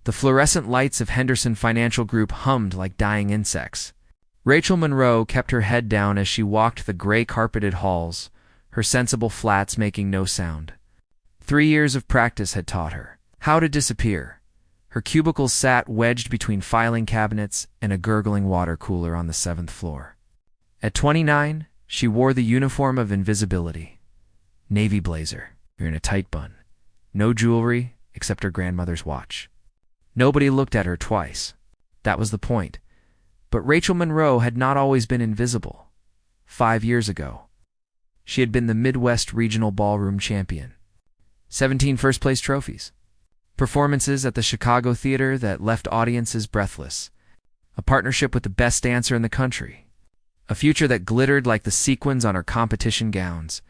The fluorescent lights of Henderson Financial Group hummed like dying insects. Rachel Monroe kept her head down as she walked the gray-carpeted halls, her sensible flats making no sound. 3 years of practice had taught her how to disappear. Her cubicle sat wedged between filing cabinets and a gurgling water cooler on the 7th floor. At 29, she wore the uniform of invisibility. Navy blazer, in a tight bun. No jewelry except her grandmother's watch. Nobody looked at her twice. That was the point. But Rachel Monroe had not always been invisible. 5 years ago, she had been the Midwest Regional Ballroom champion. 17 first-place trophies. Performances at the Chicago Theater that left audiences breathless. A partnership with the best dancer in the country. A future that glittered like the sequins on her competition gowns.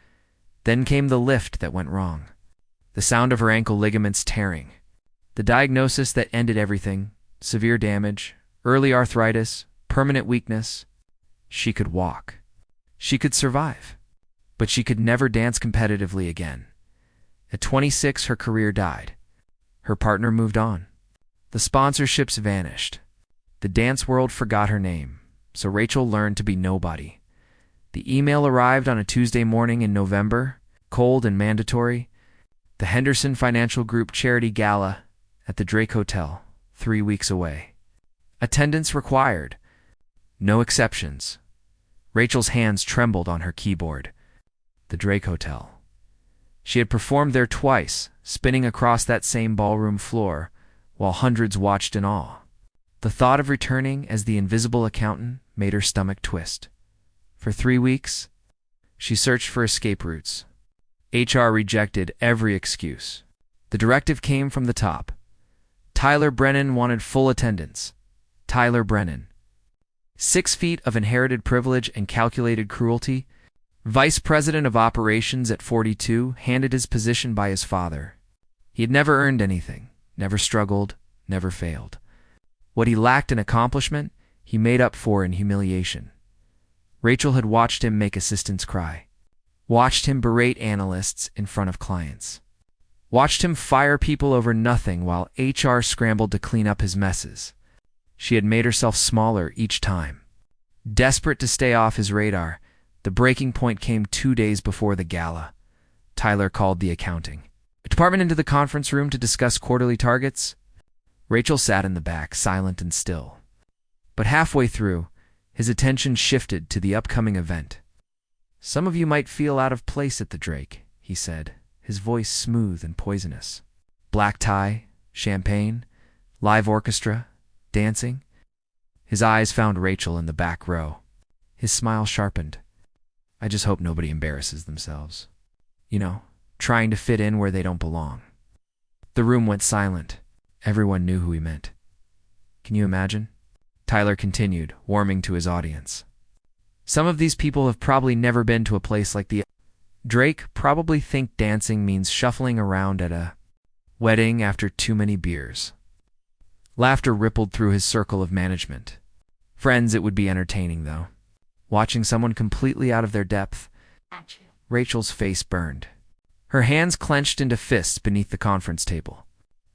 Then came the lift that went wrong. The sound of her ankle ligaments tearing. The diagnosis that ended everything. Severe damage, early arthritis, permanent weakness. She could walk. She could survive. But she could never dance competitively again. At 26, her career died. Her partner moved on. The sponsorships vanished. The dance world forgot her name, so Rachel learned to be nobody. The email arrived on a Tuesday morning in November, cold and mandatory. The Henderson Financial Group charity gala at the Drake Hotel, 3 weeks away. Attendance required. No exceptions. Rachel's hands trembled on her keyboard. The Drake Hotel. She had performed there twice, spinning across that same ballroom floor, while hundreds watched in awe. The thought of returning as the invisible accountant made her stomach twist. For 3 weeks, she searched for escape routes. HR rejected every excuse. The directive came from the top. Tyler Brennan wanted full attendance. Tyler Brennan. 6 feet of inherited privilege and calculated cruelty. Vice President of Operations at 42, handed his position by his father. He had never earned anything, never struggled, never failed. What he lacked in accomplishment, he made up for in humiliation. Rachel had watched him make assistants cry. Watched him berate analysts in front of clients. Watched him fire people over nothing while HR scrambled to clean up his messes. She had made herself smaller each time. Desperate to stay off his radar, the breaking point came 2 days before the gala. Tyler called the accounting department into the conference room to discuss quarterly targets. Rachel sat in the back, silent and still. But halfway through, his attention shifted to the upcoming event. "Some of you might feel out of place at the Drake," he said, his voice smooth and poisonous. Black tie, champagne, live orchestra, dancing. His eyes found Rachel in the back row. His smile sharpened. "I just hope nobody embarrasses themselves. You know, trying to fit in where they don't belong." The room went silent. Everyone knew who he meant. "Can you imagine?" Tyler continued, warming to his audience. "Some of these people have probably never been to a place like the Drake, probably think dancing means shuffling around at a wedding after too many beers." Laughter rippled through his circle of management. Friends, it would be entertaining, though. Watching someone completely out of their depth. Rachel's face burned. Her hands clenched into fists beneath the conference table.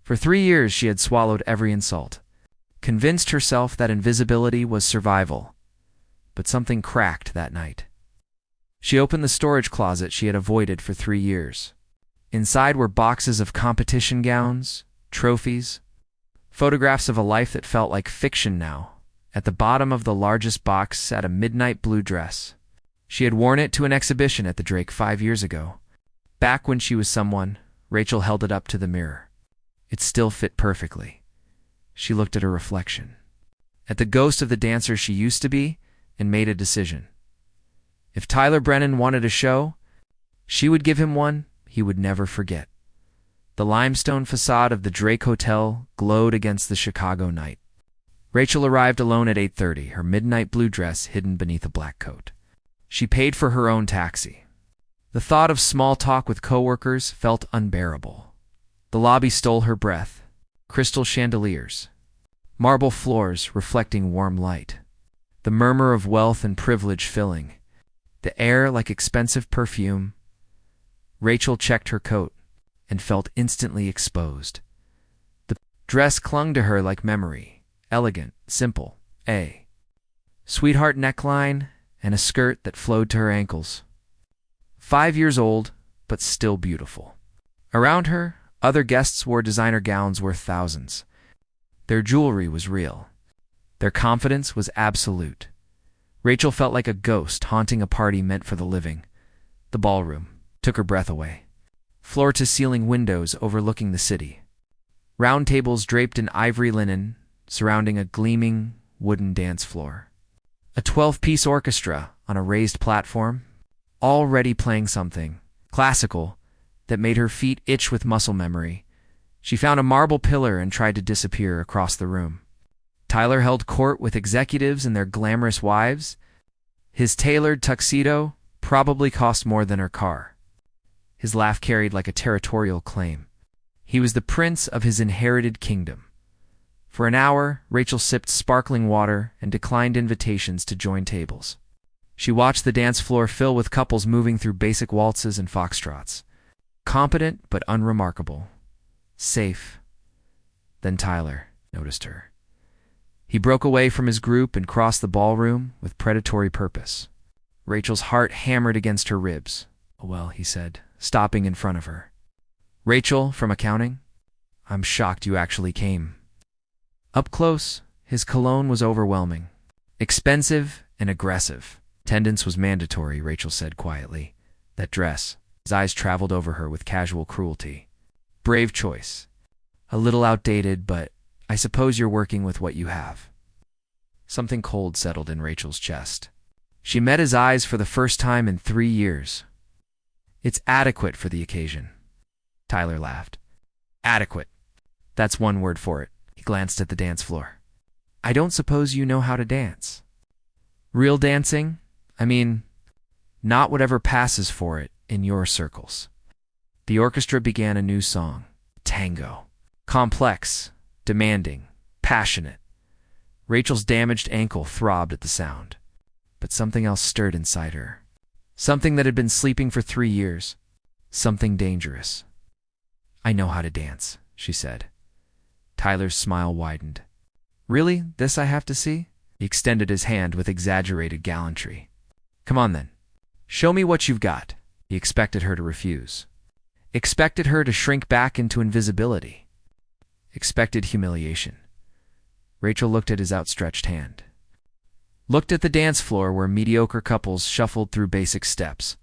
For 3 years she had swallowed every insult, convinced herself that invisibility was survival. But something cracked that night. She opened the storage closet she had avoided for 3 years. Inside were boxes of competition gowns, trophies, photographs of a life that felt like fiction now. At the bottom of the largest box sat a midnight blue dress. She had worn it to an exhibition at the Drake 5 years ago. Back when she was someone, Rachel held it up to the mirror. It still fit perfectly. She looked at her reflection, at the ghost of the dancer she used to be, and made a decision. If Tyler Brennan wanted a show, she would give him one he would never forget. The limestone facade of the Drake Hotel glowed against the Chicago night. Rachel arrived alone at 8:30, her midnight blue dress hidden beneath a black coat. She paid for her own taxi. The thought of small talk with coworkers felt unbearable. The lobby stole her breath. Crystal chandeliers, marble floors reflecting warm light, the murmur of wealth and privilege filling, the air like expensive perfume. Rachel checked her coat and felt instantly exposed. Dress clung to her like memory, elegant, simple, a sweetheart neckline and a skirt that flowed to her ankles. 5 years old, but still beautiful. Around her, other guests wore designer gowns worth thousands. Their jewelry was real. Their confidence was absolute. Rachel felt like a ghost haunting a party meant for the living. The ballroom took her breath away. Floor-to-ceiling windows overlooking the city. Round tables draped in ivory linen surrounding a gleaming wooden dance floor. A 12-piece orchestra on a raised platform, already playing something classical that made her feet itch with muscle memory. She found a marble pillar and tried to disappear across the room. Tyler held court with executives and their glamorous wives. His tailored tuxedo probably cost more than her car. His laugh carried like a territorial claim. He was the prince of his inherited kingdom. For an hour, Rachel sipped sparkling water and declined invitations to join tables. She watched the dance floor fill with couples moving through basic waltzes and foxtrots. Competent but unremarkable. Safe. Then Tyler noticed her. He broke away from his group and crossed the ballroom with predatory purpose. Rachel's heart hammered against her ribs. "Oh well," he said, stopping in front of her. "Rachel, from accounting? I'm shocked you actually came." Up close, his cologne was overwhelming. Expensive and aggressive. Attendance was mandatory, Rachel said quietly. That dress. His eyes traveled over her with casual cruelty. Brave choice. A little outdated, but I suppose you're working with what you have. Something cold settled in Rachel's chest. She met his eyes for the first time in 3 years. "It's adequate for the occasion." Tyler laughed. "Adequate. That's one word for it." He glanced at the dance floor. "I don't suppose you know how to dance." "Real dancing? I mean, not whatever passes for it in your circles." The orchestra began a new song. Tango. Complex, demanding, passionate. Rachel's damaged ankle throbbed at the sound. But something else stirred inside her. Something that had been sleeping for 3 years. Something dangerous. "I know how to dance," she said. Tyler's smile widened. "Really? This I have to see?" He extended his hand with exaggerated gallantry. "Come on then. Show me what you've got." He expected her to refuse. Expected her to shrink back into invisibility. Expected humiliation. Rachel looked at his outstretched hand. Looked at the dance floor where mediocre couples shuffled through basic steps.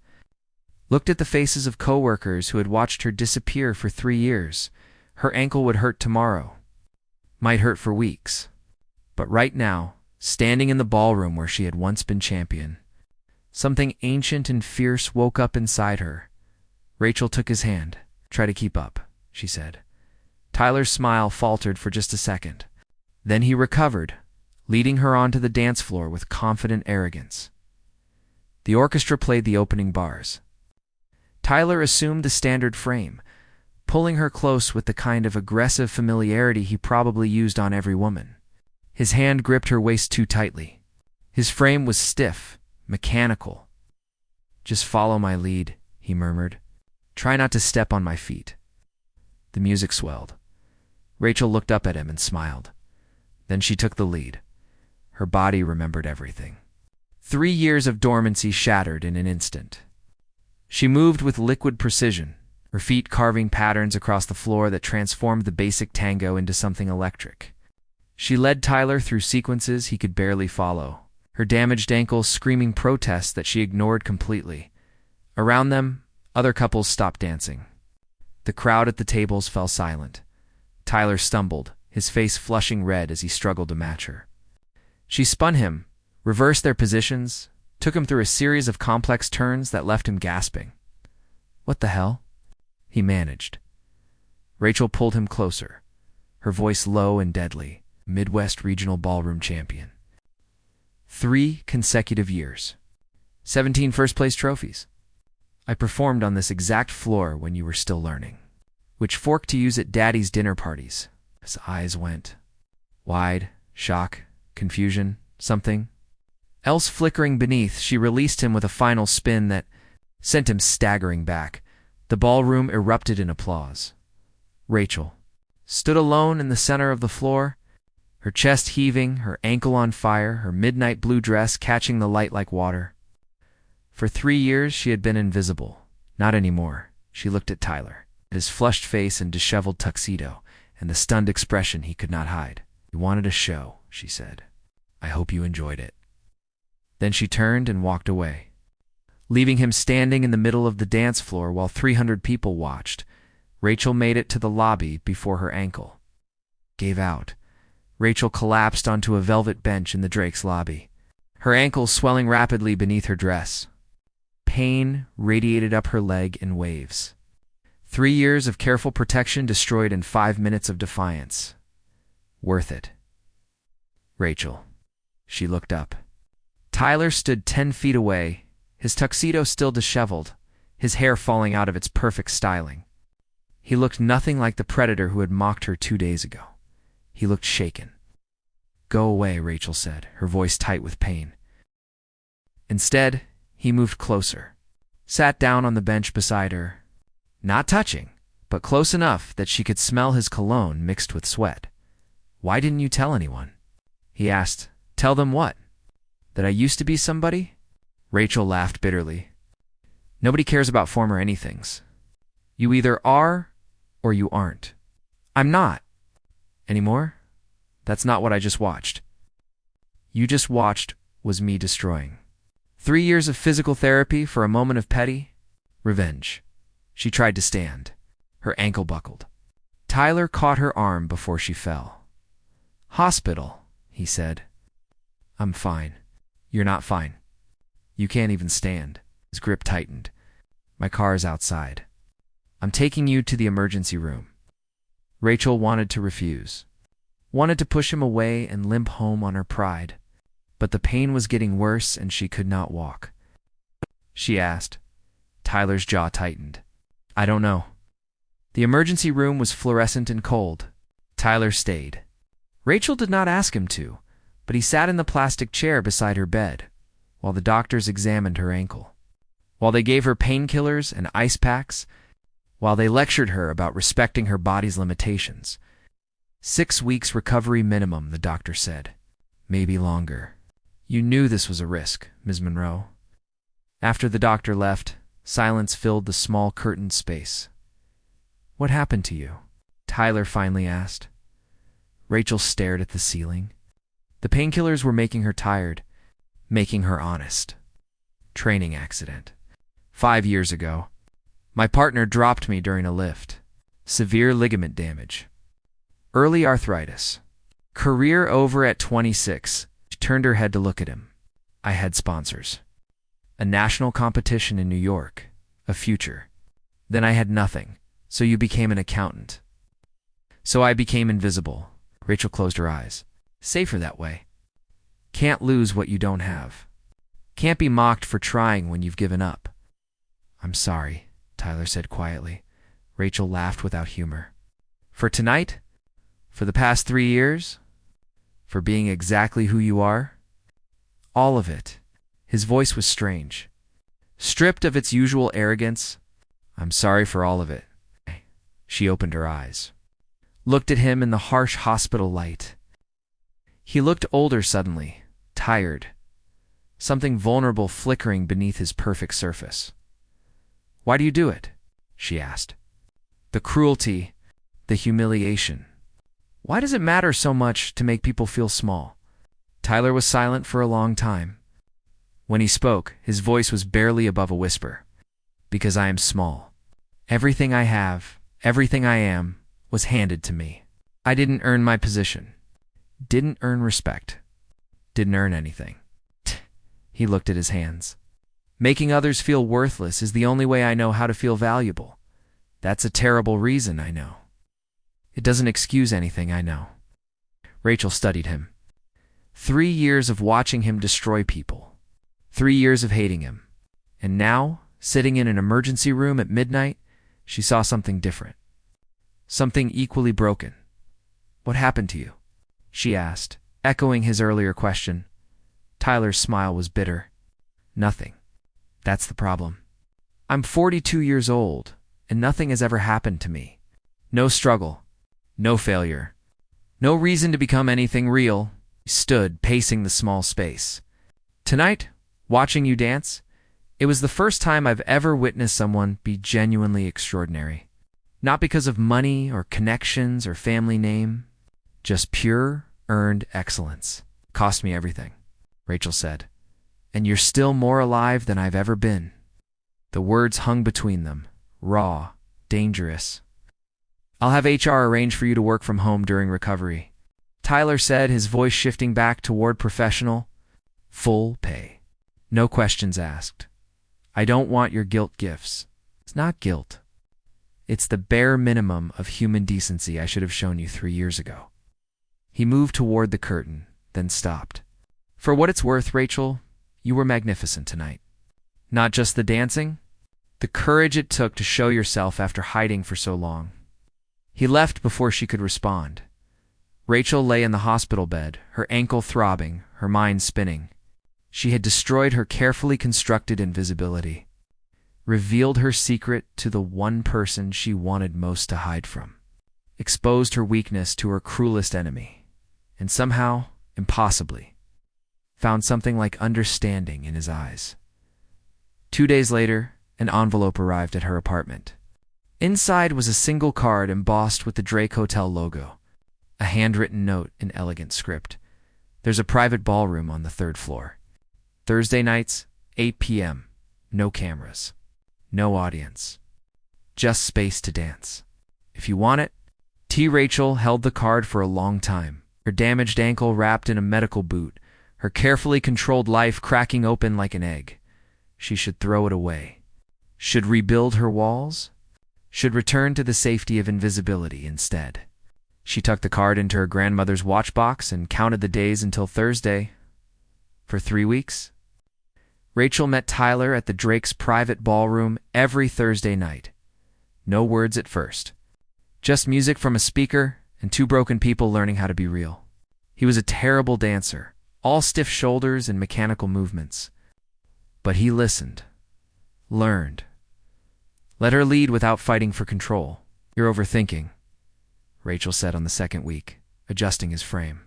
Looked at the faces of coworkers who had watched her disappear for 3 years. Her ankle would hurt tomorrow. Might hurt for weeks. But right now, standing in the ballroom where she had once been champion, something ancient and fierce woke up inside her. Rachel took his hand. "Try to keep up," she said. Tyler's smile faltered for just a second. Then he recovered, leading her onto the dance floor with confident arrogance. The orchestra played the opening bars. Tyler assumed the standard frame, pulling her close with the kind of aggressive familiarity he probably used on every woman. His hand gripped her waist too tightly. His frame was stiff, mechanical. "Just follow my lead," he murmured. "Try not to step on my feet." The music swelled. Rachel looked up at him and smiled. Then she took the lead. Her body remembered everything. 3 years of dormancy shattered in an instant. She moved with liquid precision, her feet carving patterns across the floor that transformed the basic tango into something electric. She led Tyler through sequences he could barely follow, her damaged ankles screaming protests that she ignored completely. Around them, other couples stopped dancing. The crowd at the tables fell silent. Tyler stumbled, his face flushing red as he struggled to match her. She spun him, reversed their positions, took him through a series of complex turns that left him gasping. "What the hell?" he managed. Rachel pulled him closer, her voice low and deadly. Midwest Regional Ballroom champion. 3 consecutive years. 17 first-place trophies. I performed on this exact floor when you were still learning. Which fork to use at Daddy's dinner parties? His eyes went wide, shock, confusion, something else flickering beneath. She released him with a final spin that sent him staggering back. The ballroom erupted in applause. "Rachel," stood alone in the center of the floor, her chest heaving, her ankle on fire, her midnight blue dress catching the light like water. For 3 years she had been invisible. Not anymore. She looked at Tyler, at his flushed face and disheveled tuxedo, and the stunned expression he could not hide. "You wanted a show," she said. "I hope you enjoyed it." Then she turned and walked away, leaving him standing in the middle of the dance floor while 300 people watched. Rachel made it to the lobby before her ankle gave out. Rachel collapsed onto a velvet bench in the Drake's lobby, her ankle swelling rapidly beneath her dress. Pain radiated up her leg in waves. 3 years of careful protection destroyed in 5 minutes of defiance. Worth it. Rachel. She looked up. Tyler stood 10 feet away, his tuxedo still disheveled, his hair falling out of its perfect styling. He looked nothing like the predator who had mocked her 2 days ago. He looked shaken. "Go away," Rachel said, her voice tight with pain. Instead, he moved closer, sat down on the bench beside her, not touching, but close enough that she could smell his cologne mixed with sweat. "Why didn't you tell anyone?" he asked. "Tell them what? That I used to be somebody?" Rachel laughed bitterly. "Nobody cares about former anythings. You either are or you aren't. I'm not. Anymore? That's not what I just watched. You just watched was me destroying. 3 years of physical therapy for a moment of petty revenge." She tried to stand. Her ankle buckled. Tyler caught her arm before she fell. "Hospital," he said. "I'm fine." "You're not fine. You can't even stand." His grip tightened. "My car is outside. I'm taking you to the emergency room." Rachel wanted to refuse, wanted to push him away and limp home on her pride, but the pain was getting worse and she could not walk. She asked. Tyler's jaw tightened. "I don't know." The emergency room was fluorescent and cold. Tyler stayed. Rachel did not ask him to, but he sat in the plastic chair beside her bed while the doctors examined her ankle, while they gave her painkillers and ice packs, while they lectured her about respecting her body's limitations. 6 weeks recovery minimum, the doctor said. Maybe longer. "You knew this was a risk, Ms. Monroe." After the doctor left, silence filled the small curtained space. "What happened to you?" Tyler finally asked. Rachel stared at the ceiling. The painkillers were making her tired, making her honest. "Training accident. 5 years ago. My partner dropped me during a lift. Severe ligament damage. Early arthritis. Career over at 26. She turned her head to look at him. "I had sponsors. A national competition in New York. A future. Then I had nothing, so you became an accountant. So I became invisible." Rachel closed her eyes. "Safer that way. Can't lose what you don't have. Can't be mocked for trying when you've given up." "I'm sorry," Tyler said quietly. Rachel laughed without humor. "For tonight? For the past 3 years? For being exactly who you are? All of it." His voice was strange, stripped of its usual arrogance. "I'm sorry for all of it." She opened her eyes, looked at him in the harsh hospital light. He looked older suddenly, tired, something vulnerable flickering beneath his perfect surface. "Why do you do it?" she asked. "The cruelty, the humiliation. Why does it matter so much to make people feel small?" Tyler was silent for a long time. When he spoke, his voice was barely above a whisper. "Because I am small. Everything I have, everything I am, was handed to me. I didn't earn my position. Didn't earn respect. Didn't earn anything." He looked at his hands. "Making others feel worthless is the only way I know how to feel valuable. That's a terrible reason, I know. It doesn't excuse anything, I know." Rachel studied him. 3 years of watching him destroy people. 3 years of hating him. And now, sitting in an emergency room at midnight, she saw something different. Something equally broken. "What happened to you?" she asked, echoing his earlier question. Tyler's smile was bitter. "Nothing. That's the problem. I'm 42 years old, and nothing has ever happened to me. No struggle. No failure. No reason to become anything real. He stood, pacing the small space. Tonight, watching you dance, it was the first time I've ever witnessed someone be genuinely extraordinary. Not because of money or connections or family name, just pure, earned excellence. Cost me everything, Rachel said. And you're still more alive than I've ever been. The words hung between them, raw, dangerous. I'll have HR arrange for you to work from home during recovery, Tyler said, his voice shifting back toward professional. Full pay. No questions asked. I don't want your guilt gifts. It's not guilt. It's the bare minimum of human decency I should have shown you 3 years ago. He moved toward the curtain, then stopped. For what it's worth, Rachel, you were magnificent tonight. Not just the dancing, the courage it took to show yourself after hiding for so long. He left before she could respond. Rachel lay in the hospital bed, her ankle throbbing, her mind spinning. She had destroyed her carefully constructed invisibility, revealed her secret to the one person she wanted most to hide from, exposed her weakness to her cruelest enemy, and somehow, impossibly, found something like understanding in his eyes. 2 days later, an envelope arrived at her apartment. Inside was a single card embossed with the Drake Hotel logo, a handwritten note in elegant script. There's a private ballroom on the 3rd floor. Thursday nights, 8 p.m. No cameras. No audience. Just space to dance. If you want it. Rachel held the card for a long time, her damaged ankle wrapped in a medical boot, her carefully controlled life cracking open like an egg. She should throw it away. Should rebuild her walls? Should return to the safety of invisibility instead. She tucked the card into her grandmother's watch box and counted the days until Thursday. For 3 weeks? Rachel met Tyler at the Drake's private ballroom every Thursday night. No words at first. Just music from a speaker and 2 broken people learning how to be real. He was a terrible dancer, all stiff shoulders and mechanical movements. But he listened. Learned. Let her lead without fighting for control. You're overthinking, Rachel said on the 2nd week, adjusting his frame.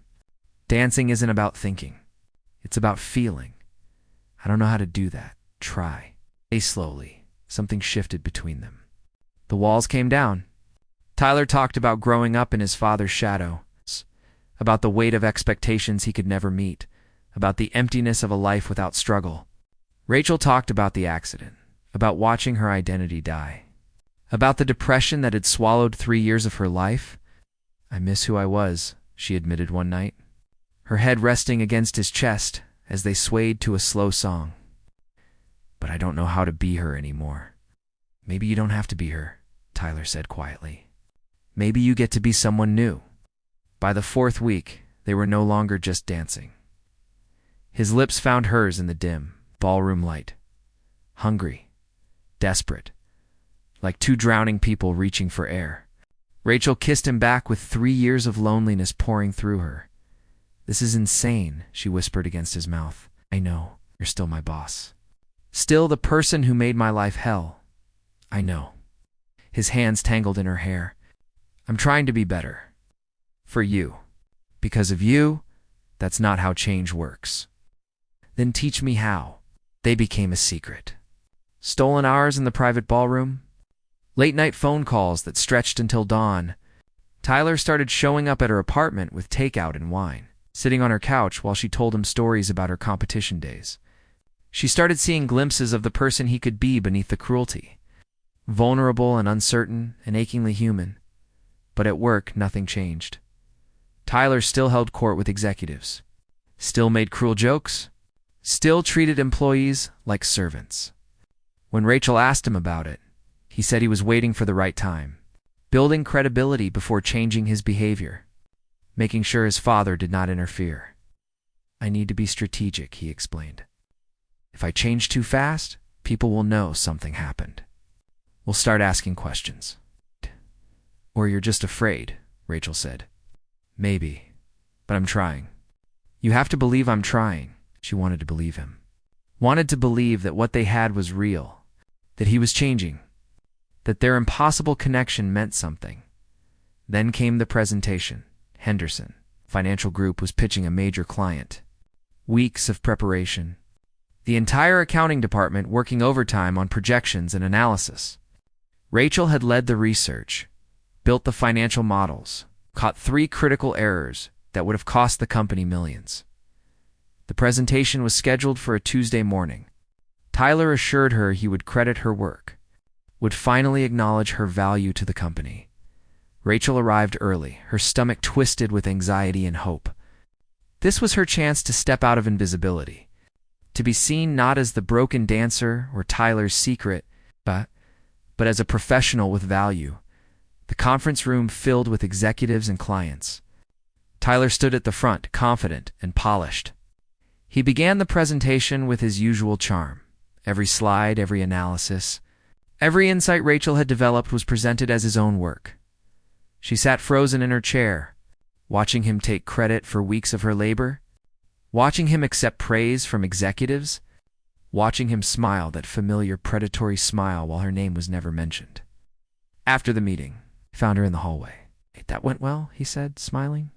Dancing isn't about thinking. It's about feeling. I don't know how to do that. Try. Slowly, something shifted between them. The walls came down. Tyler talked about growing up in his father's shadow, about the weight of expectations he could never meet, about the emptiness of a life without struggle. Rachel talked about the accident, about watching her identity die, about the depression that had swallowed 3 years of her life. I miss who I was, she admitted one night, her head resting against his chest as they swayed to a slow song. But I don't know how to be her anymore. Maybe you don't have to be her, Tyler said quietly. Maybe you get to be someone new. By the 4th week, they were no longer just dancing. His lips found hers in the dim, ballroom light. Hungry, desperate, like 2 drowning people reaching for air. Rachel kissed him back with 3 years of loneliness pouring through her. This is insane, she whispered against his mouth. I know, you're still my boss. Still the person who made my life hell. I know. His hands tangled in her hair. I'm trying to be better. For you. Because of you, that's not how change works. Then teach me how. They became a secret. Stolen hours in the private ballroom? Late-night phone calls that stretched until dawn. Tyler started showing up at her apartment with takeout and wine, sitting on her couch while she told him stories about her competition days. She started seeing glimpses of the person he could be beneath the cruelty. Vulnerable and uncertain and achingly human. But at work, nothing changed. Tyler still held court with executives. Still made cruel jokes. Still treated employees like servants. When Rachel asked him about it, he said he was waiting for the right time, building credibility before changing his behavior, making sure his father did not interfere. I need to be strategic, he explained. If I change too fast, people will know something happened. We'll start asking questions. Or you're just afraid, Rachel said. Maybe, but I'm trying. You have to believe I'm trying. She wanted to believe him. Wanted to believe that what they had was real, that he was changing, that their impossible connection meant something. Then came the presentation. Henderson Financial Group was pitching a major client. Weeks of preparation. The entire accounting department working overtime on projections and analysis. Rachel had led the research, built the financial models, caught 3 critical errors that would have cost the company millions. The presentation was scheduled for a Tuesday morning. Tyler assured her he would credit her work, would finally acknowledge her value to the company. Rachel arrived early, her stomach twisted with anxiety and hope. This was her chance to step out of invisibility, to be seen not as the broken dancer or Tyler's secret, but as a professional with value. The conference room filled with executives and clients. Tyler stood at the front, confident and polished. He began the presentation with his usual charm. Every slide, every analysis, every insight Rachel had developed was presented as his own work. She sat frozen in her chair, watching him take credit for weeks of her labor, watching him accept praise from executives, watching him smile that familiar predatory smile while her name was never mentioned. After the meeting, he found her in the hallway. "Hey, that went well," he said, smiling.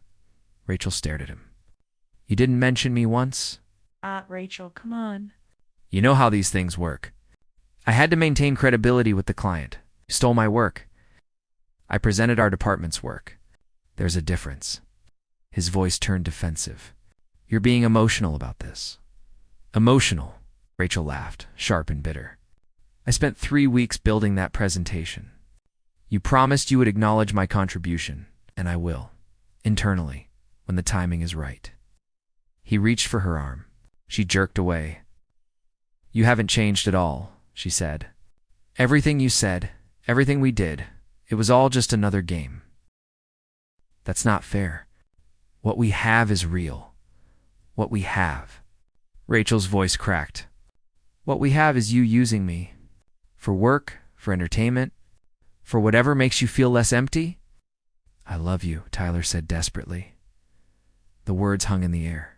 Rachel stared at him. "You didn't mention me once?" Rachel, come on. "You know how these things work. I had to maintain credibility with the client. You stole my work. I presented our department's work. There's a difference." His voice turned defensive. "You're being emotional about this." "Emotional?" Rachel laughed, sharp and bitter. "I spent 3 weeks building that presentation. You promised you would acknowledge my contribution, and I will, internally, when the timing is right." He reached for her arm. She jerked away. "You haven't changed at all," she said. "Everything you said, everything we did, it was all just another game." "That's not fair. What we have is real. What we have." Rachel's voice cracked. "What we have is you using me. For work, for entertainment, for whatever makes you feel less empty." "I love you," Tyler said desperately. The words hung in the air.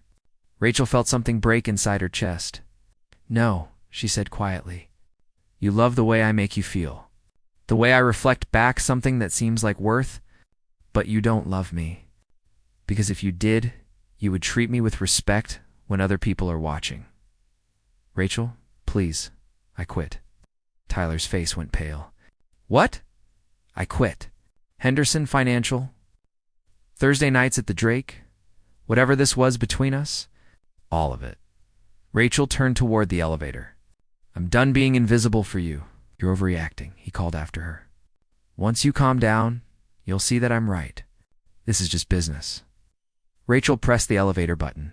Rachel felt something break inside her chest. "No," she said quietly. "You love the way I make you feel. The way I reflect back something that seems like worth, but you don't love me. Because if you did, you would treat me with respect when other people are watching." "Rachel, please, I quit." Tyler's face went pale. "What?" "I quit. Henderson Financial. Thursday nights at the Drake. Whatever this was between us. All of it." Rachel turned toward the elevator. "I'm done being invisible for you. You're overreacting," he called after her. "Once you calm down, you'll see that I'm right. This is just business." Rachel pressed the elevator button.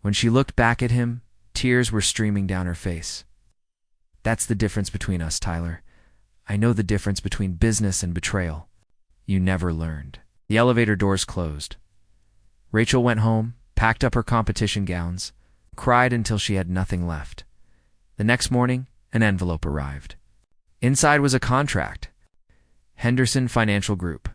When she looked back at him, tears were streaming down her face. "That's the difference between us, Tyler. I know the difference between business and betrayal. You never learned." The elevator doors closed. Rachel went home, packed up her competition gowns, cried until she had nothing left. The next morning, an envelope arrived. Inside was a contract. Henderson Financial Group,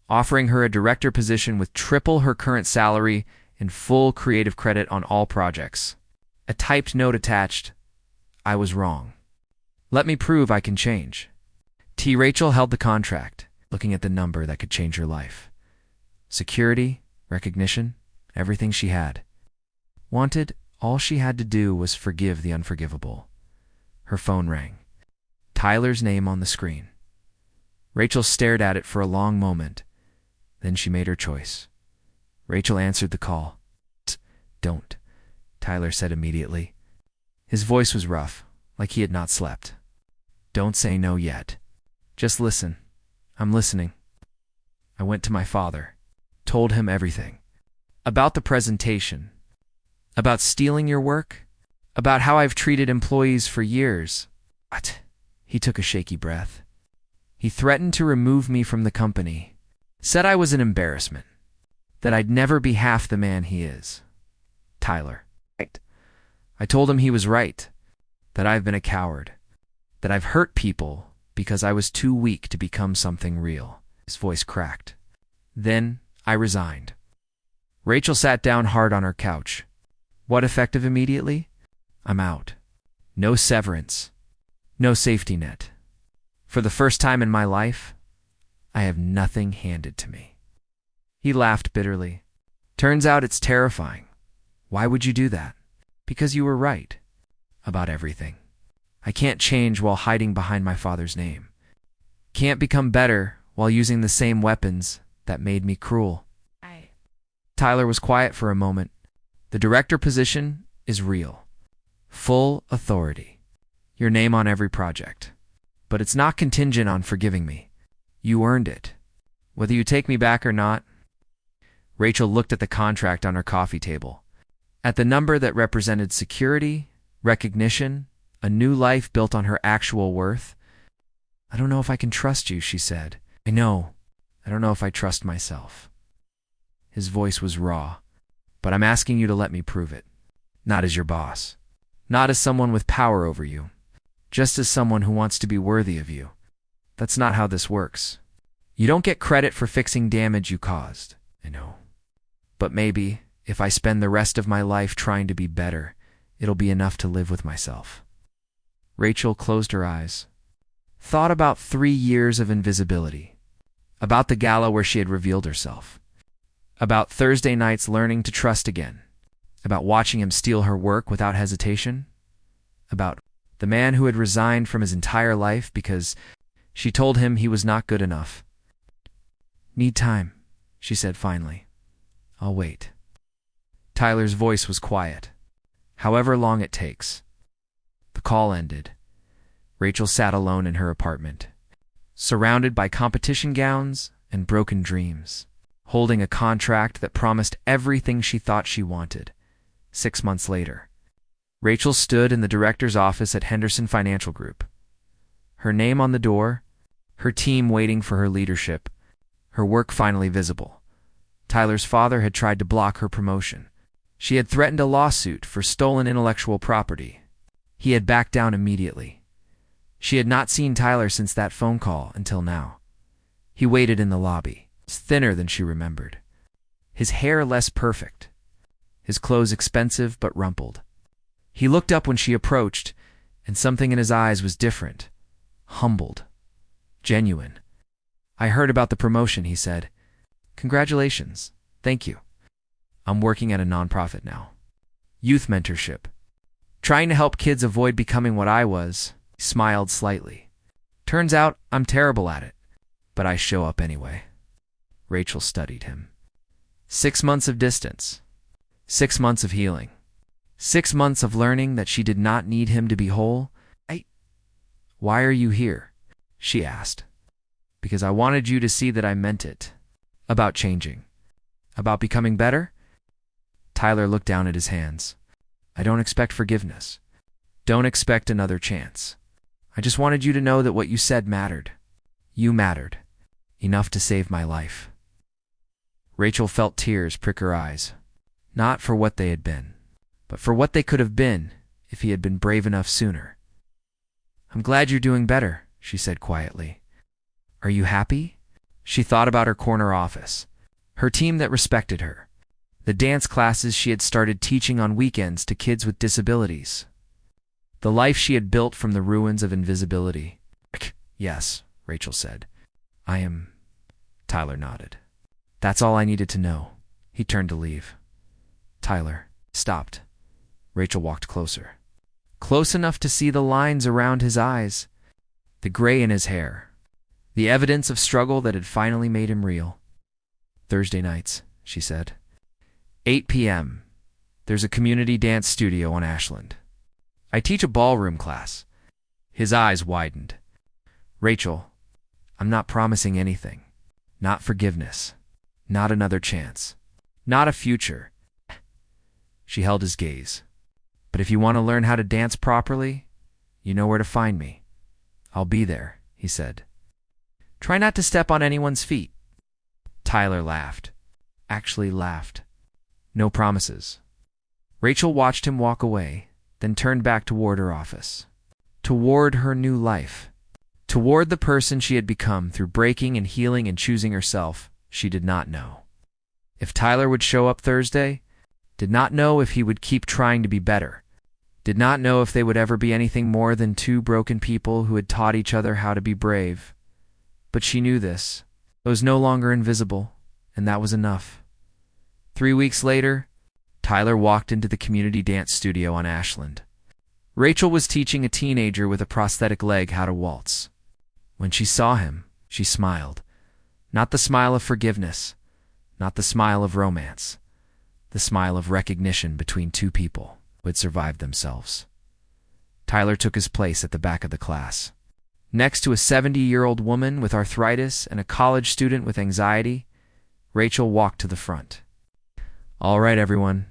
offering her a director position with triple her current salary and full creative credit on all projects. A typed note attached, "I was wrong. Let me prove I can change." Rachel held the contract, looking at the number that could change her life. Security, recognition, everything she had. Wanted, all she had to do was forgive the unforgivable. Her phone rang. Tyler's name on the screen. Rachel stared at it for a long moment. Then she made her choice. Rachel answered the call. "Don't," Tyler said immediately. His voice was rough, like he had not slept. "Don't say no yet. Just listen. I'm listening." I went to my father, told him everything. About the presentation, about stealing your work, about how I've treated employees for years. What? He took a shaky breath. He threatened to remove me from the company, said I was an embarrassment, that I'd never be half the man he is. Tyler. Right. I told him he was right, that I've been a coward, that I've hurt people because I was too weak to become something real. His voice cracked. Then I resigned. Rachel sat down hard on her couch. What effective immediately? I'm out. No severance. No safety net. For the first time in my life, I have nothing handed to me." He laughed bitterly. "Turns out it's terrifying. Why would you do that? Because you were right. About everything. I can't change while hiding behind my father's name. Can't become better while using the same weapons that made me cruel." Tyler was quiet for a moment. "The director position is real. Full authority. Your name on every project. But it's not contingent on forgiving me. You earned it. Whether you take me back or not." Rachel looked at the contract on her coffee table. At the number that represented security, recognition, a new life built on her actual worth. "I don't know if I can trust you," she said. I don't know if I trust myself." His voice was raw. "But I'm asking you to let me prove it. Not as your boss. Not as someone with power over you. Just as someone who wants to be worthy of you. That's not how this works. You don't get credit for fixing damage you caused. I know. But maybe, if I spend the rest of my life trying to be better, it'll be enough to live with myself." Rachel closed her eyes. Thought about 3 years of invisibility. About the gala where she had revealed herself. About Thursday nights learning to trust again. About watching him steal her work without hesitation. About the man who had resigned from his entire life because she told him he was not good enough. "Need time," she said finally. "I'll wait." Tyler's voice was quiet. "However long it takes." The call ended. Rachel sat alone in her apartment, surrounded by competition gowns and broken dreams, holding a contract that promised everything she thought she wanted. 6 months later, Rachel stood in the director's office at Henderson Financial Group. Her name on the door, her team waiting for her leadership, her work finally visible. Tyler's father had tried to block her promotion. She had threatened a lawsuit for stolen intellectual property. He had backed down immediately. She had not seen Tyler since that phone call until now. He waited in the lobby, thinner than she remembered. His hair less perfect. His clothes expensive but rumpled. He looked up when she approached, and something in his eyes was different. Humbled. Genuine. "I heard about the promotion," he said. "Congratulations. Thank you. I'm working at a nonprofit now. Youth mentorship. Trying to help kids avoid becoming what I was." He smiled slightly. "Turns out I'm terrible at it, but I show up anyway." Rachel studied him. 6 months of distance. 6 months of healing. 6 months of learning that she did not need him to be whole. "Why are you here?" she asked. "Because I wanted you to see that I meant it. About changing. About becoming better." Tyler looked down at his hands. "I don't expect forgiveness. Don't expect another chance. I just wanted you to know that what you said mattered. You mattered. Enough to save my life." Rachel felt tears prick her eyes. Not for what they had been, but for what they could have been if he had been brave enough sooner. "I'm glad you're doing better," she said quietly. "Are you happy?" She thought about her corner office, her team that respected her, the dance classes she had started teaching on weekends to kids with disabilities. The life she had built from the ruins of invisibility. "Yes," Rachel said. "I am." Tyler nodded. "That's all I needed to know." He turned to leave. Tyler stopped. Rachel walked closer. Close enough to see the lines around his eyes, the gray in his hair, the evidence of struggle that had finally made him real. "Thursday nights," she said. 8 p.m. There's a community dance studio on Ashland. I teach a ballroom class." His eyes widened. "Rachel, I'm not promising anything. Not forgiveness. Not another chance. Not a future." She held his gaze. "But if you want to learn how to dance properly, you know where to find me. I'll be there," he said. "Try not to step on anyone's feet." Tyler laughed. Actually laughed. "No promises." Rachel watched him walk away, then turned back toward her office. Toward her new life. Toward the person she had become through breaking and healing and choosing herself. She did not know if Tyler would show up Thursday, did not know if he would keep trying to be better, did not know if they would ever be anything more than two broken people who had taught each other how to be brave. But she knew this. I was no longer invisible, and that was enough. 3 weeks later, Tyler walked into the community dance studio on Ashland. Rachel was teaching a teenager with a prosthetic leg how to waltz. When she saw him, she smiled. Not the smile of forgiveness, not the smile of romance, the smile of recognition between two people who had survived themselves. Tyler took his place at the back of the class. Next to a 70-year-old woman with arthritis and a college student with anxiety, Rachel walked to the front. All right, everyone.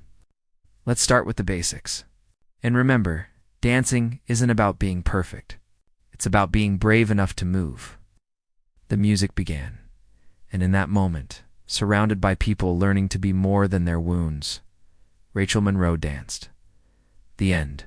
Let's start with the basics. And remember, dancing isn't about being perfect. It's about being brave enough to move. The music began, and in that moment, surrounded by people learning to be more than their wounds, Rachel Monroe danced. The end.